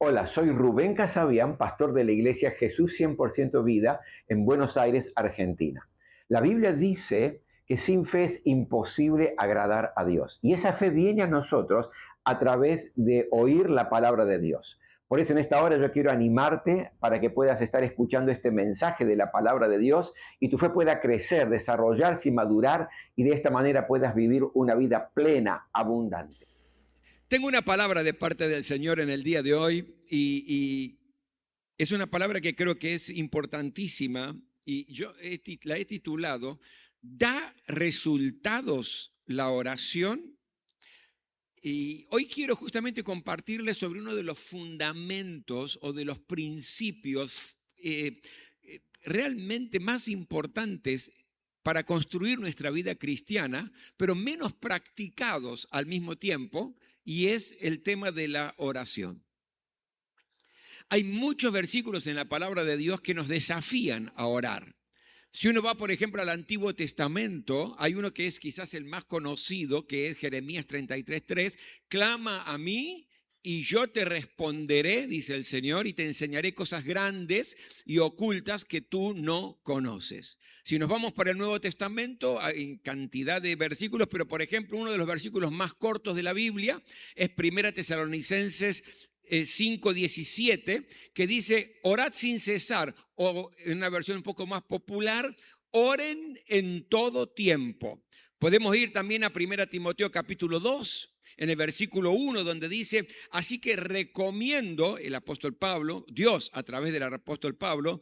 Hola, soy Rubén Casabian, pastor de la iglesia Jesús 100% Vida en Buenos Aires, Argentina. La Biblia dice que sin fe es imposible agradar a Dios. Y esa fe viene a nosotros a través de oír la palabra de Dios. Por eso en esta hora yo quiero animarte para que puedas estar escuchando este mensaje de la palabra de Dios y tu fe pueda crecer, desarrollarse y madurar y de esta manera puedas vivir una vida plena, abundante. Tengo una palabra de parte del Señor en el día de hoy y es una palabra que creo que es importantísima y la he titulado ¿Da resultados la oración? Y hoy quiero justamente compartirles sobre uno de los fundamentos o de los principios realmente más importantes para construir nuestra vida cristiana, pero menos practicados al mismo tiempo, y es el tema de la oración. Hay muchos versículos en la palabra de Dios que nos desafían a orar. Si uno va, por ejemplo, al Antiguo Testamento, hay uno que es quizás el más conocido, que es Jeremías 33:3. Clama a mí y yo te responderé, dice el Señor, y te enseñaré cosas grandes y ocultas que tú no conoces. Si nos vamos para el Nuevo Testamento, hay cantidad de versículos, pero por ejemplo, uno de los versículos más cortos de la Biblia es Primera Tesalonicenses 5:17, que dice, orad sin cesar, o en una versión un poco más popular, oren en todo tiempo. Podemos ir también a 1 Timoteo capítulo 2, en el versículo 1, donde dice, así que recomiendo, el apóstol Pablo, Dios a través del apóstol Pablo,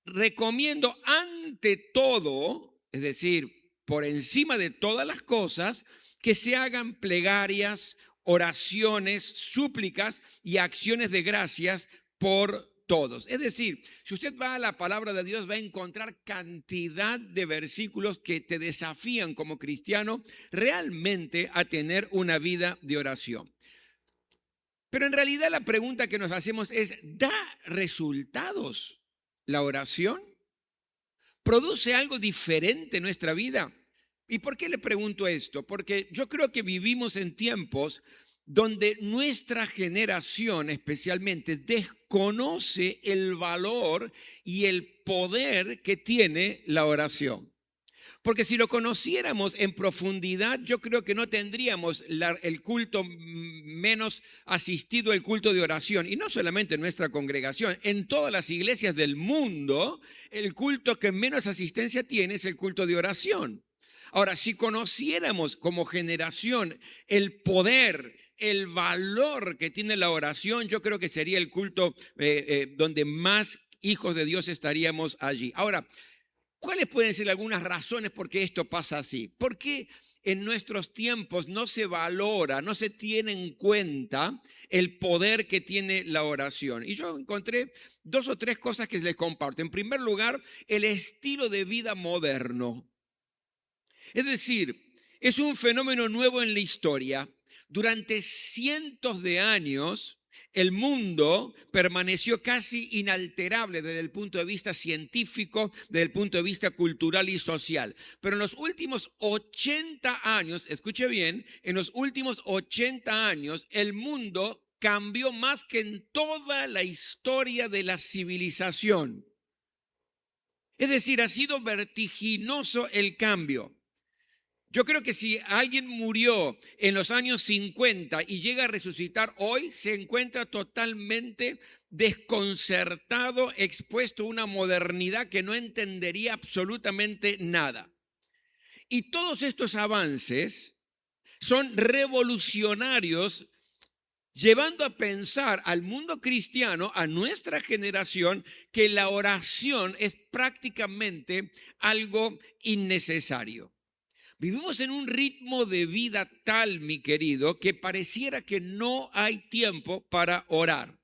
recomiendo ante todo, es decir, por encima de todas las cosas, que se hagan plegarias, oraciones, súplicas y acciones de gracias por todos. Es decir, si usted va a la palabra de Dios, va a encontrar cantidad de versículos que te desafían como cristiano realmente a tener una vida de oración. Pero en realidad la pregunta que nos hacemos es, ¿da resultados la oración? ¿Produce algo diferente en nuestra vida? ¿Y por qué le pregunto esto? Porque yo creo que vivimos en tiempos donde nuestra generación especialmente desconoce el valor y el poder que tiene la oración. Porque si lo conociéramos en profundidad, yo creo que no tendríamos el culto menos asistido, el culto de oración. Y no solamente en nuestra congregación, en todas las iglesias del mundo, el culto que menos asistencia tiene es el culto de oración. Ahora, si conociéramos como generación el poder, el valor que tiene la oración, yo creo que sería el culto donde más hijos de Dios estaríamos allí. Ahora, ¿cuáles pueden ser algunas razones por qué esto pasa así? ¿Por qué en nuestros tiempos no se valora, no se tiene en cuenta el poder que tiene la oración? Y yo encontré dos o tres cosas que les comparto. En primer lugar, el estilo de vida moderno. Es decir, es un fenómeno nuevo en la historia. Durante cientos de años, el mundo permaneció casi inalterable desde el punto de vista científico, desde el punto de vista cultural y social. Pero en los últimos 80 años, escuche bien, en los últimos 80 años, el mundo cambió más que en toda la historia de la civilización. Es decir, ha sido vertiginoso el cambio. Yo creo que si alguien murió en los años 50 y llega a resucitar hoy, se encuentra totalmente desconcertado, expuesto a una modernidad que no entendería absolutamente nada. Y todos estos avances son revolucionarios, llevando a pensar al mundo cristiano, a nuestra generación, que la oración es prácticamente algo innecesario. Vivimos en un ritmo de vida tal, mi querido, que pareciera que no hay tiempo para orar.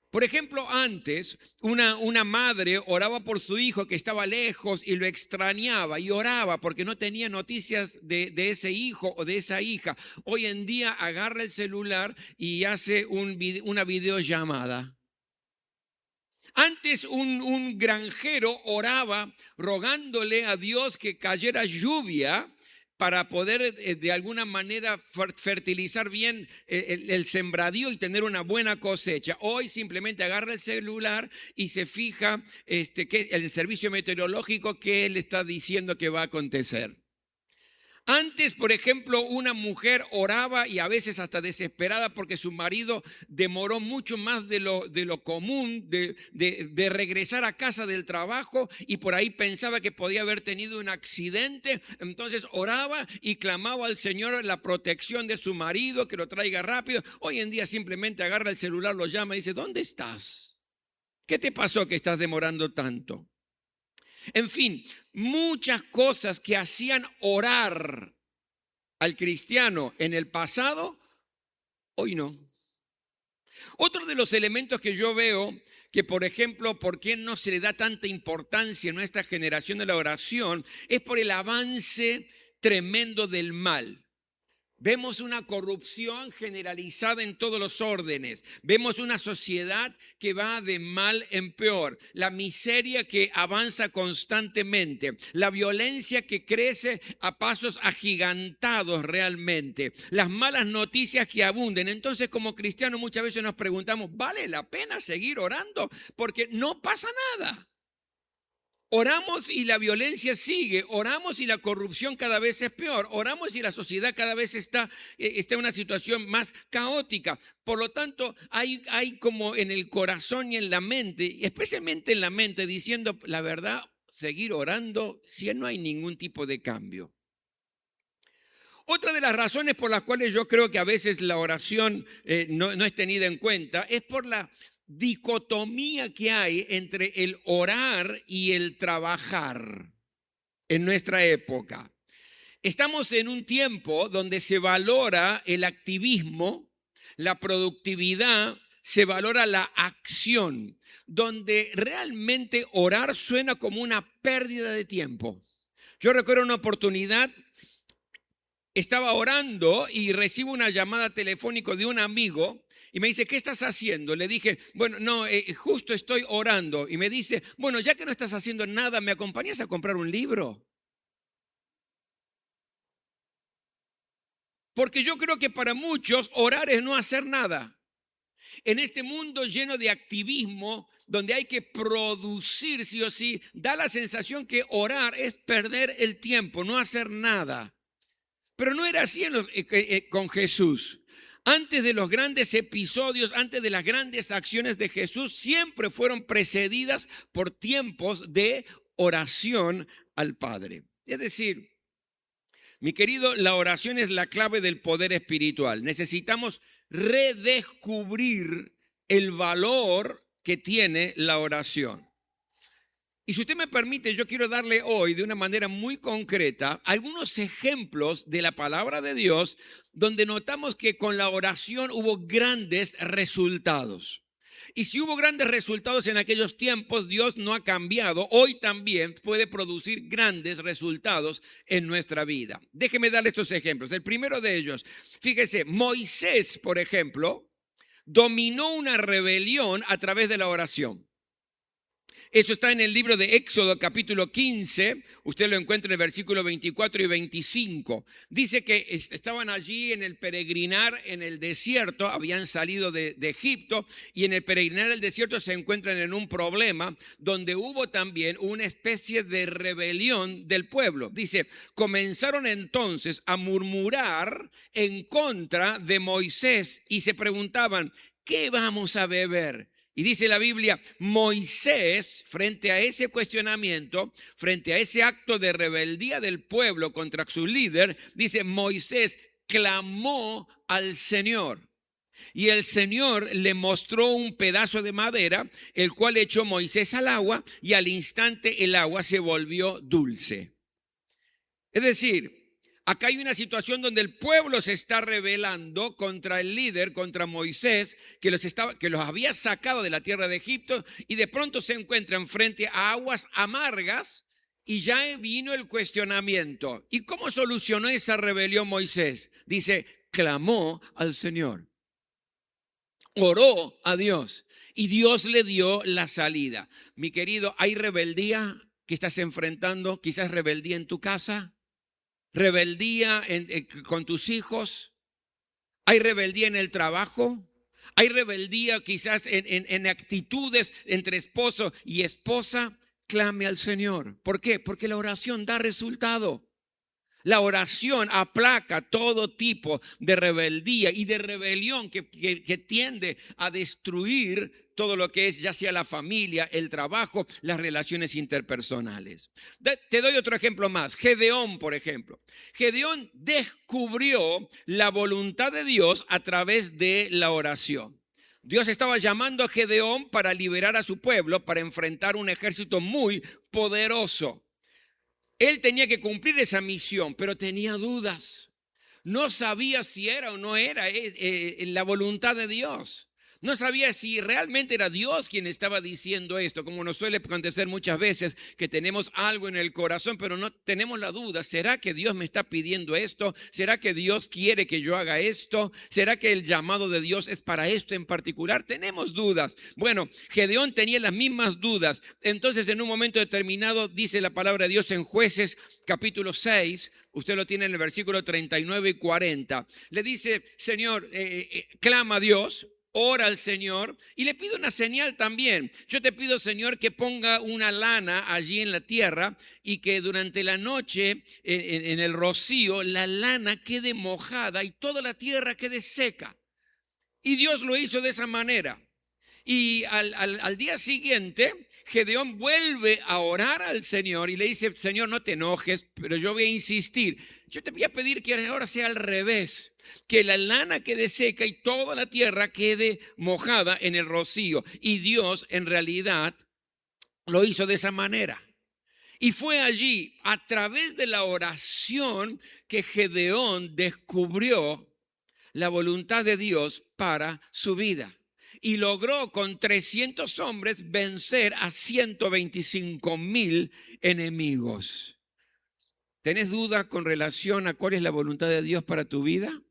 Por ejemplo, antes una madre oraba por su hijo que estaba lejos y lo extrañaba y oraba porque no tenía noticias de ese hijo o de esa hija. Hoy en día agarra el celular y hace una videollamada. Antes un granjero oraba rogándole a Dios que cayera lluvia para poder de alguna manera fertilizar bien el sembradío y tener una buena cosecha. Hoy simplemente agarra el celular y se fija que el servicio meteorológico que le está diciendo que va a acontecer. Antes, por ejemplo, una mujer oraba y a veces hasta desesperada porque su marido demoró mucho más de lo común de regresar a casa del trabajo y por ahí pensaba que podía haber tenido un accidente. Entonces oraba y clamaba al Señor la protección de su marido, que lo traiga rápido. Hoy en día simplemente agarra el celular, lo llama y dice, ¿dónde estás? ¿Qué te pasó que estás demorando tanto? En fin, muchas cosas que hacían orar al cristiano en el pasado, hoy no. Otro de los elementos que yo veo que, por ejemplo, por qué no se le da tanta importancia en nuestra generación de la oración, es por el avance tremendo del mal. Vemos una corrupción generalizada en todos los órdenes. Vemos una sociedad que va de mal en peor. La miseria que avanza constantemente. La violencia que crece a pasos agigantados realmente. Las malas noticias que abunden. Entonces, como cristianos muchas veces nos preguntamos, ¿vale la pena seguir orando? Porque no pasa nada. Oramos y la violencia sigue, oramos y la corrupción cada vez es peor, oramos y la sociedad cada vez está en una situación más caótica. Por lo tanto, hay como en el corazón y en la mente, especialmente en la mente, diciendo la verdad, seguir orando si no hay ningún tipo de cambio. Otra de las razones por las cuales yo creo que a veces la oración no es tenida en cuenta es por la dicotomía que hay entre el orar y el trabajar en nuestra época. Estamos en un tiempo donde se valora el activismo, la productividad, se valora la acción, donde realmente orar suena como una pérdida de tiempo. Yo recuerdo una oportunidad, estaba orando y recibo una llamada telefónica de un amigo y me dice, ¿qué estás haciendo? Le dije, bueno, no, justo estoy orando. Y me dice, bueno, ya que no estás haciendo nada, ¿me acompañas a comprar un libro? Porque yo creo que para muchos orar es no hacer nada. En este mundo lleno de activismo, donde hay que producir sí o sí, da la sensación que orar es perder el tiempo, no hacer nada. Pero no era así con Jesús. Antes de los grandes episodios, antes de las grandes acciones de Jesús, siempre fueron precedidas por tiempos de oración al Padre. Es decir, mi querido, la oración es la clave del poder espiritual. Necesitamos redescubrir el valor que tiene la oración. Y si usted me permite, yo quiero darle hoy de una manera muy concreta algunos ejemplos de la palabra de Dios donde notamos que con la oración hubo grandes resultados. Y si hubo grandes resultados en aquellos tiempos, Dios no ha cambiado. Hoy también puede producir grandes resultados en nuestra vida. Déjeme darle estos ejemplos. El primero de ellos, fíjese, Moisés, por ejemplo, dominó una rebelión a través de la oración. Eso está en el libro de Éxodo capítulo 15, usted lo encuentra en el versículo 24 y 25. Dice que estaban allí en el peregrinar en el desierto, habían salido de Egipto y en el peregrinar del desierto se encuentran en un problema donde hubo también una especie de rebelión del pueblo. Dice, comenzaron entonces a murmurar en contra de Moisés y se preguntaban, ¿qué vamos a beber? Y dice la Biblia, Moisés, frente a ese cuestionamiento, frente a ese acto de rebeldía del pueblo contra su líder, dice, Moisés clamó al Señor. Y el Señor le mostró un pedazo de madera, el cual echó Moisés al agua y al instante el agua se volvió dulce. Es decir, acá hay una situación donde el pueblo se está rebelando contra el líder, contra Moisés, que los había sacado de la tierra de Egipto y de pronto se encuentran frente a aguas amargas y ya vino el cuestionamiento. ¿Y cómo solucionó esa rebelión Moisés? Dice, clamó al Señor, oró a Dios y Dios le dio la salida. Mi querido, ¿hay rebeldía que estás enfrentando? Quizás rebeldía en tu casa. rebeldía con tus hijos, hay rebeldía en el trabajo, hay rebeldía quizás en actitudes entre esposo y esposa. Clame al Señor. ¿Por qué? Porque la oración da resultado. La oración aplaca todo tipo de rebeldía y de rebelión que tiende a destruir todo lo que es ya sea la familia, el trabajo, las relaciones interpersonales. Te doy otro ejemplo más. Gedeón, por ejemplo. Gedeón descubrió la voluntad de Dios a través de la oración. Dios estaba llamando a Gedeón para liberar a su pueblo, para enfrentar un ejército muy poderoso. Él tenía que cumplir esa misión, pero tenía dudas. No sabía si era o no era la voluntad de Dios. No sabía si realmente era Dios quien estaba diciendo esto, como nos suele acontecer muchas veces, que tenemos algo en el corazón, pero no tenemos la duda. ¿Será que Dios me está pidiendo esto? ¿Será que Dios quiere que yo haga esto? ¿Será que el llamado de Dios es para esto en particular? Tenemos dudas. Bueno, Gedeón tenía las mismas dudas. Entonces, en un momento determinado, dice la palabra de Dios en Jueces capítulo 6, usted lo tiene en el versículo 39 y 40. Le dice, Señor, clama a Dios. Ora al Señor y le pido una señal también. Yo te pido, Señor, que ponga una lana allí en la tierra y que durante la noche en el rocío la lana quede mojada y toda la tierra quede seca. Y Dios lo hizo de esa manera. Y al día siguiente, Gedeón vuelve a orar al Señor y le dice, Señor, no te enojes, pero yo voy a insistir. Yo te voy a pedir que ahora sea al revés, que la lana quede seca y toda la tierra quede mojada en el rocío. Y Dios en realidad lo hizo de esa manera. Y fue allí, a través de la oración, que Gedeón descubrió la voluntad de Dios para su vida. Y logró con 300 hombres vencer a 125,000 enemigos. ¿Tenés dudas con relación a cuál es la voluntad de Dios para tu vida?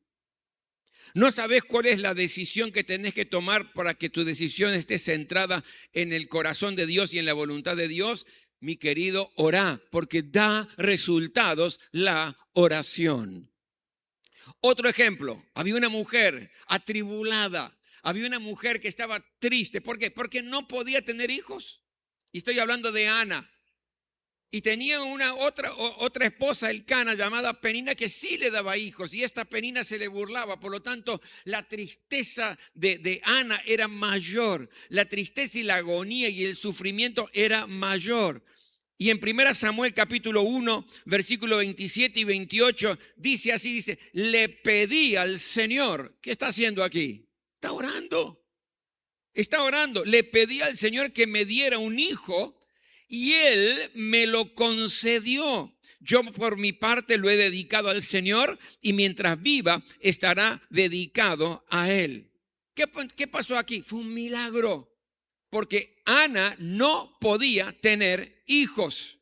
¿No sabes cuál es la decisión que tenés que tomar para que tu decisión esté centrada en el corazón de Dios y en la voluntad de Dios? Mi querido, orá, porque da resultados la oración. Otro ejemplo, había una mujer atribulada. Había una mujer que estaba triste. ¿Por qué? Porque no podía tener hijos. Y estoy hablando de Ana. Y tenía otra esposa, Elcana, llamada Penina, que sí le daba hijos. Y esta Penina se le burlaba. Por lo tanto, la tristeza de Ana era mayor. La tristeza y la agonía y el sufrimiento era mayor. Y en 1 Samuel capítulo 1, versículo 27 y 28, dice así, dice, le pedí al Señor. ¿Qué está haciendo aquí? Está orando. Está orando. Le pedí al Señor que me diera un hijo y Él me lo concedió. Yo por mi parte lo he dedicado al Señor y mientras viva estará dedicado a Él. ¿Qué pasó aquí? Fue un milagro. Porque Ana no podía tener hijos,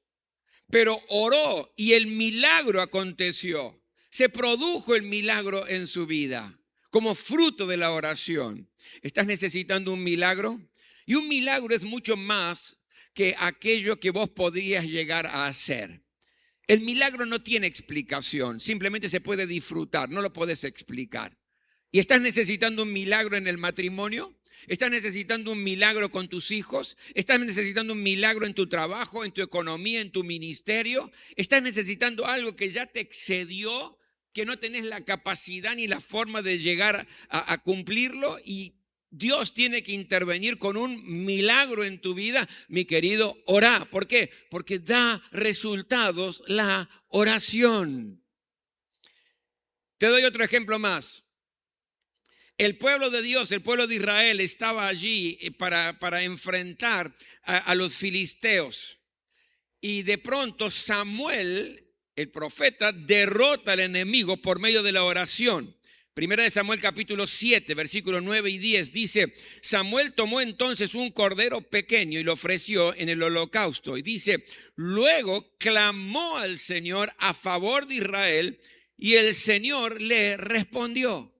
pero oró y el milagro aconteció. Se produjo el milagro en su vida como fruto de la oración. ¿Estás necesitando un milagro? Y un milagro es mucho más que aquello que vos podrías llegar a hacer. El milagro no tiene explicación, simplemente se puede disfrutar, no lo puedes explicar. ¿Y estás necesitando un milagro en el matrimonio? ¿Estás necesitando un milagro con tus hijos? ¿Estás necesitando un milagro en tu trabajo, en tu economía, en tu ministerio? ¿Estás necesitando algo que ya te excedió, que no tenés la capacidad ni la forma de llegar a cumplirlo? Y Dios tiene que intervenir con un milagro en tu vida, mi querido, orá. ¿Por qué? Porque da resultados la oración. Te doy otro ejemplo más. El pueblo de Dios, el pueblo de Israel estaba allí para enfrentar a los filisteos. Y de pronto Samuel, el profeta, derrota al enemigo por medio de la oración. Primera de Samuel capítulo 7, versículos 9 y 10 dice, Samuel tomó entonces un cordero pequeño y lo ofreció en el holocausto. Y dice, luego clamó al Señor a favor de Israel y el Señor le respondió.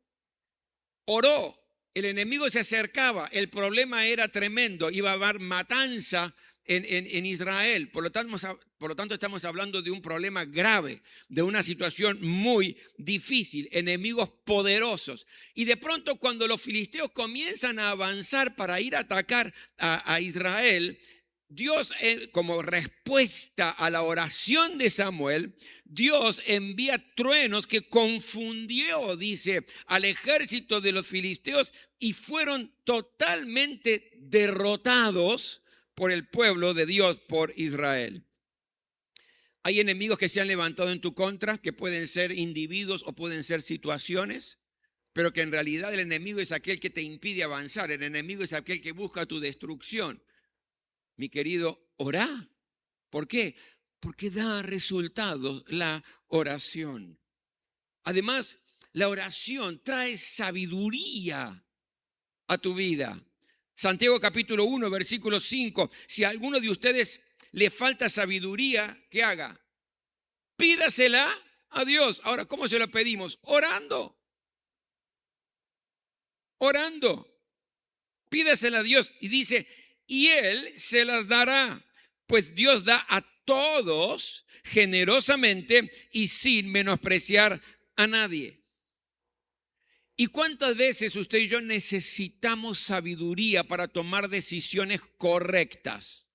Oró, el enemigo se acercaba, el problema era tremendo, iba a haber matanza en Israel. Por lo tanto, estamos hablando de un problema grave, de una situación muy difícil, enemigos poderosos. Y de pronto, cuando los filisteos comienzan a avanzar para ir a atacar a Israel, Dios, como respuesta a la oración de Samuel, Dios envía truenos que confundió, dice, al ejército de los filisteos y fueron totalmente derrotados por el pueblo de Dios, por Israel. Hay enemigos que se han levantado en tu contra, que pueden ser individuos o pueden ser situaciones, pero que en realidad el enemigo es aquel que te impide avanzar, el enemigo es aquel que busca tu destrucción. Mi querido, orá. ¿Por qué? Porque da resultados la oración. Además, la oración trae sabiduría a tu vida. Santiago capítulo 1, versículo 5. Si a alguno de ustedes le falta sabiduría, ¿qué haga? Pídasela a Dios. Ahora, ¿cómo se lo pedimos? Orando. Orando. Pídasela a Dios. Y dice, y Él se las dará. Pues Dios da a todos generosamente y sin menospreciar a nadie. ¿Y cuántas veces usted y yo necesitamos sabiduría para tomar decisiones correctas?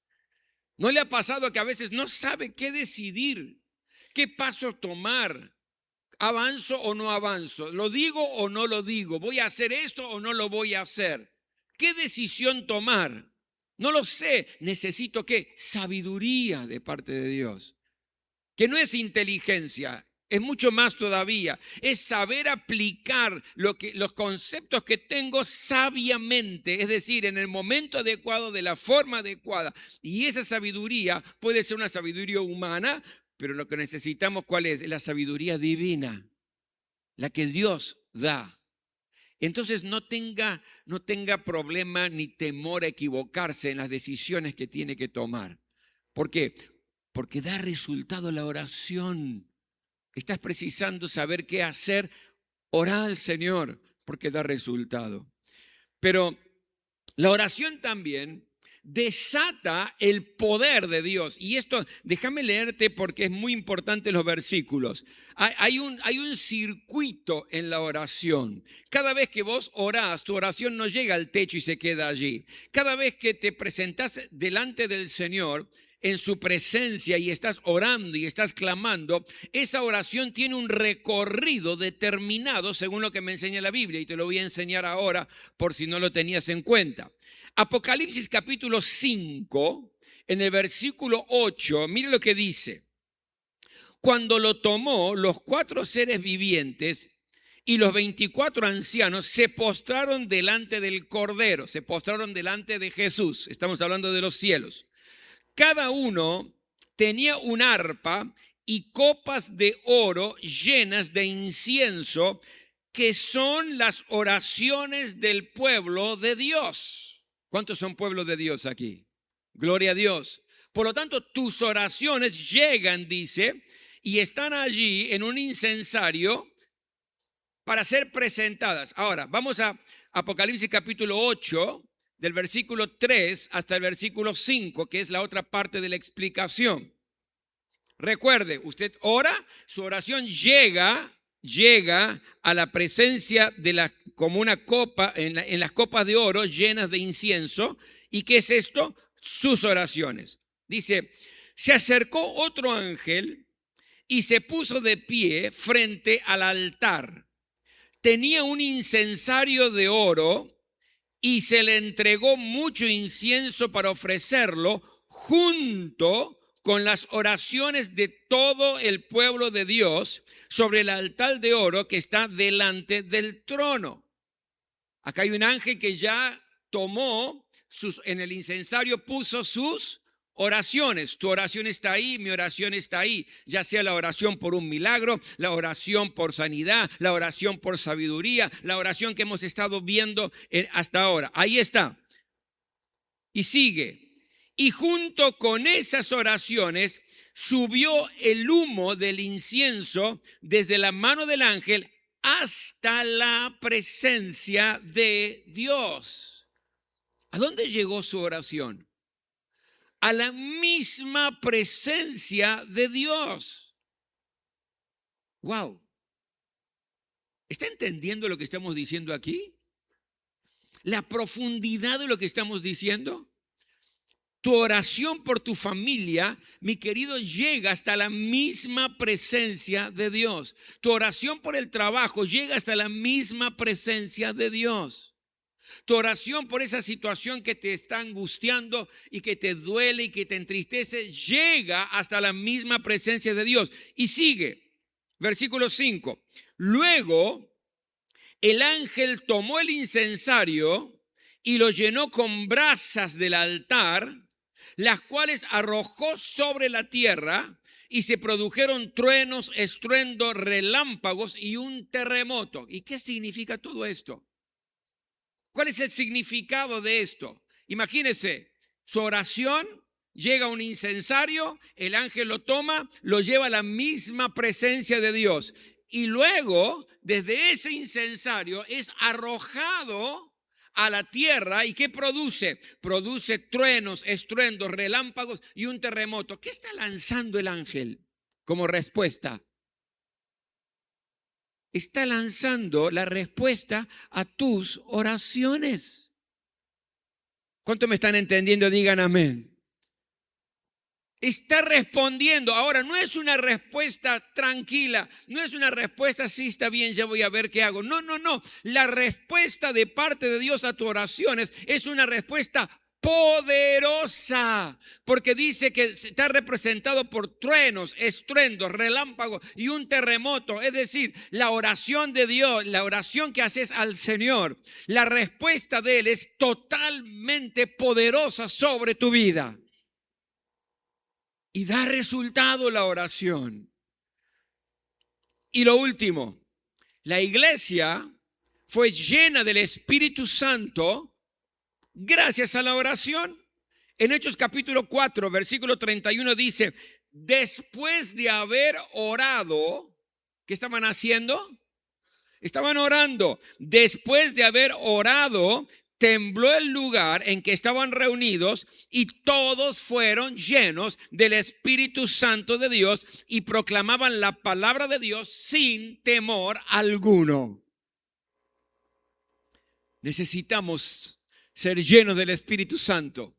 ¿No le ha pasado que a veces no sabe qué decidir? ¿Qué paso tomar? ¿Avanzo o no avanzo? ¿Lo digo o no lo digo? ¿Voy a hacer esto o no lo voy a hacer? ¿Qué decisión tomar? No lo sé. Necesito ¿qué? Sabiduría de parte de Dios. Que no es inteligencia. Es mucho más todavía, es saber aplicar los conceptos que tengo sabiamente, es decir, en el momento adecuado, de la forma adecuada. Y esa sabiduría puede ser una sabiduría humana, pero lo que necesitamos, ¿cuál es? Es la sabiduría divina, la que Dios da. Entonces no tenga problema ni temor a equivocarse en las decisiones que tiene que tomar. ¿Por qué? Porque da resultado la oración. Estás precisando saber qué hacer, orá al Señor, porque da resultado. Pero la oración también desata el poder de Dios. Y esto, déjame leerte porque es muy importante los versículos. Hay un circuito en la oración. Cada vez que vos orás, tu oración no llega al techo y se queda allí. Cada vez que te presentás delante del Señor, en su presencia, y estás orando y estás clamando, esa oración tiene un recorrido determinado según lo que me enseña la Biblia, y te lo voy a enseñar ahora por si no lo tenías en cuenta. Apocalipsis capítulo 5, en el versículo 8, mire lo que dice. Cuando lo tomó, los 4 seres vivientes y los 24 ancianos se postraron delante del Cordero, se postraron delante de Jesús. Estamos hablando de los cielos. Cada uno tenía un arpa y copas de oro llenas de incienso, que son las oraciones del pueblo de Dios. ¿Cuántos son pueblos de Dios aquí? Gloria a Dios. Por lo tanto, tus oraciones llegan, dice, y están allí en un incensario para ser presentadas. Ahora, vamos a Apocalipsis capítulo 8. Del versículo 3 hasta el versículo 5, que es la otra parte de la explicación. Recuerde, usted ora, su oración llega a la presencia de como una copa, en las copas de oro llenas de incienso. ¿Y qué es esto? Sus oraciones. Dice, se acercó otro ángel y se puso de pie frente al altar. Tenía un incensario de oro y se le entregó mucho incienso para ofrecerlo junto con las oraciones de todo el pueblo de Dios sobre el altar de oro que está delante del trono. Acá hay un ángel que ya tomó, en el incensario puso sus oraciones. Tu oración está ahí, mi oración está ahí. Ya sea la oración por un milagro, la oración por sanidad, la oración por sabiduría, la oración que hemos estado viendo hasta ahora. Ahí está. Y sigue. Y junto con esas oraciones subió el humo del incienso desde la mano del ángel hasta la presencia de Dios. ¿A dónde llegó su oración? a la misma presencia de Dios. Wow. ¿Está entendiendo lo que estamos diciendo aquí? La profundidad de lo que estamos diciendo. Tu oración por tu familia, mi querido, llega hasta la misma presencia de Dios. Tu oración por el trabajo llega hasta la misma presencia de Dios. Tu oración por esa situación que te está angustiando y que te duele y que te entristece, llega hasta la misma presencia de Dios. Y sigue, versículo 5. Luego, el ángel tomó el incensario y lo llenó con brasas del altar, las cuales arrojó sobre la tierra, y se produjeron truenos, estruendos, relámpagos y un terremoto. ¿Y qué significa todo esto? ¿Cuál es el significado de esto? Imagínese, su oración llega a un incensario, el ángel lo toma, lo lleva a la misma presencia de Dios. Y luego, desde ese incensario, es arrojado a la tierra. ¿Y qué produce? Produce truenos, estruendos, relámpagos y un terremoto. ¿Qué está lanzando el ángel como respuesta? Está lanzando la respuesta a tus oraciones. ¿Cuánto me están entendiendo? Digan amén. Está respondiendo. Ahora, no es una respuesta tranquila, no es una respuesta, sí, está bien, ya voy a ver qué hago. No. La respuesta de parte de Dios a tus oraciones es una respuesta poderosa, porque dice que está representado por truenos, estruendos, relámpagos y un terremoto. Es decir, la oración de Dios, la oración que haces al Señor, la respuesta de Él es totalmente poderosa sobre tu vida. Y da resultado la oración. Y lo último, la iglesia fue llena del Espíritu Santo gracias a la oración. En Hechos capítulo 4, versículo 31 dice, después de haber orado, ¿qué estaban haciendo? Estaban orando. Después de haber orado, tembló el lugar en que estaban reunidos y todos fueron llenos del Espíritu Santo de Dios y proclamaban la palabra de Dios sin temor alguno. Necesitamos ser llenos del Espíritu Santo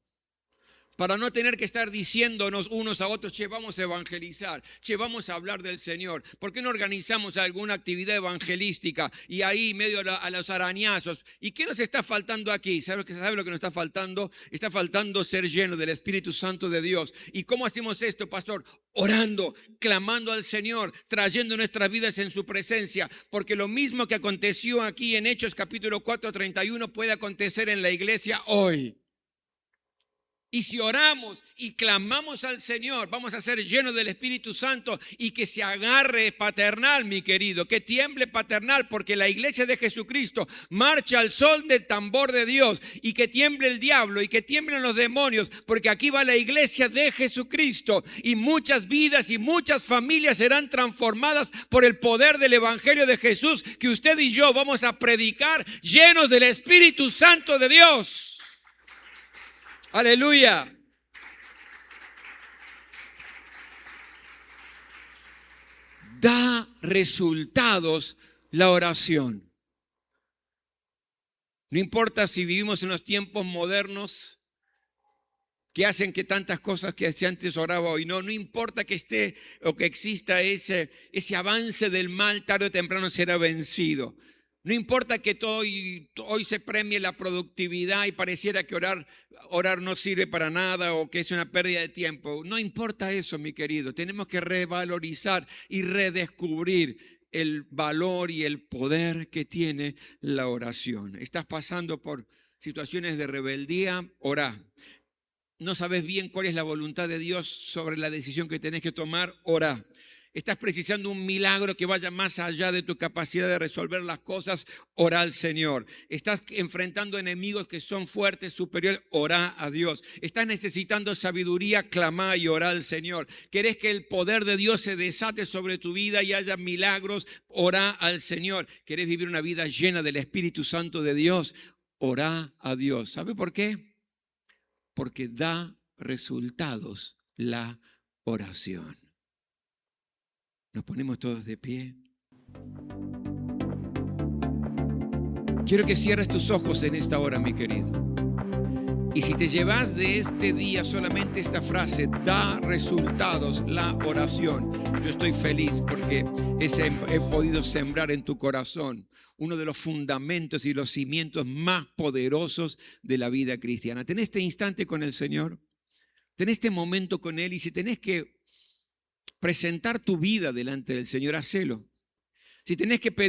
para no tener que estar diciéndonos unos a otros, che, vamos a evangelizar, che, vamos a hablar del Señor. ¿Por qué no organizamos alguna actividad evangelística y ahí medio a los arañazos? ¿Y qué nos está faltando aquí? ¿Sabe lo que nos está faltando? Está faltando ser lleno del Espíritu Santo de Dios. ¿Y cómo hacemos esto, pastor? Orando, clamando al Señor, trayendo nuestras vidas en su presencia, porque lo mismo que aconteció aquí en Hechos capítulo 4, 31 puede acontecer en la iglesia hoy. Y si oramos y clamamos al Señor, vamos a ser llenos del Espíritu Santo y que se agarre paternal, mi querido, que tiemble paternal, porque la iglesia de Jesucristo marcha al sol del tambor de Dios, y que tiemble el diablo y que tiemblen los demonios, porque aquí va la iglesia de Jesucristo y muchas vidas y muchas familias serán transformadas por el poder del Evangelio de Jesús que usted y yo vamos a predicar llenos del Espíritu Santo de Dios. Aleluya. Da resultados la oración. No importa si vivimos en los tiempos modernos que hacen que tantas cosas que antes oraba hoy no importa que esté o que exista ese avance del mal, tarde o temprano será vencido. No importa que hoy se premie la productividad y pareciera que orar no sirve para nada o que es una pérdida de tiempo. No importa eso, mi querido. Tenemos que revalorizar y redescubrir el valor y el poder que tiene la oración. Estás pasando por situaciones de rebeldía, orá. No sabes bien cuál es la voluntad de Dios sobre la decisión que tenés que tomar, orá. Estás precisando un milagro que vaya más allá de tu capacidad de resolver las cosas, orá al Señor. Estás enfrentando enemigos que son fuertes, superiores, orá a Dios. Estás necesitando sabiduría, clamá y orá al Señor. ¿Querés que el poder de Dios se desate sobre tu vida y haya milagros? Orá al Señor. ¿Querés vivir una vida llena del Espíritu Santo de Dios? Orá a Dios. ¿Sabe por qué? Porque da resultados la oración. Nos ponemos todos de pie. Quiero que cierres tus ojos en esta hora, mi querido. Y si te llevas de este día solamente esta frase, da resultados la oración, yo estoy feliz porque he podido sembrar en tu corazón uno de los fundamentos y los cimientos más poderosos de la vida cristiana. Ten este instante con el Señor, ten este momento con Él, y si tenés que presentar tu vida delante del Señor, hacelo. Si tenés que pedir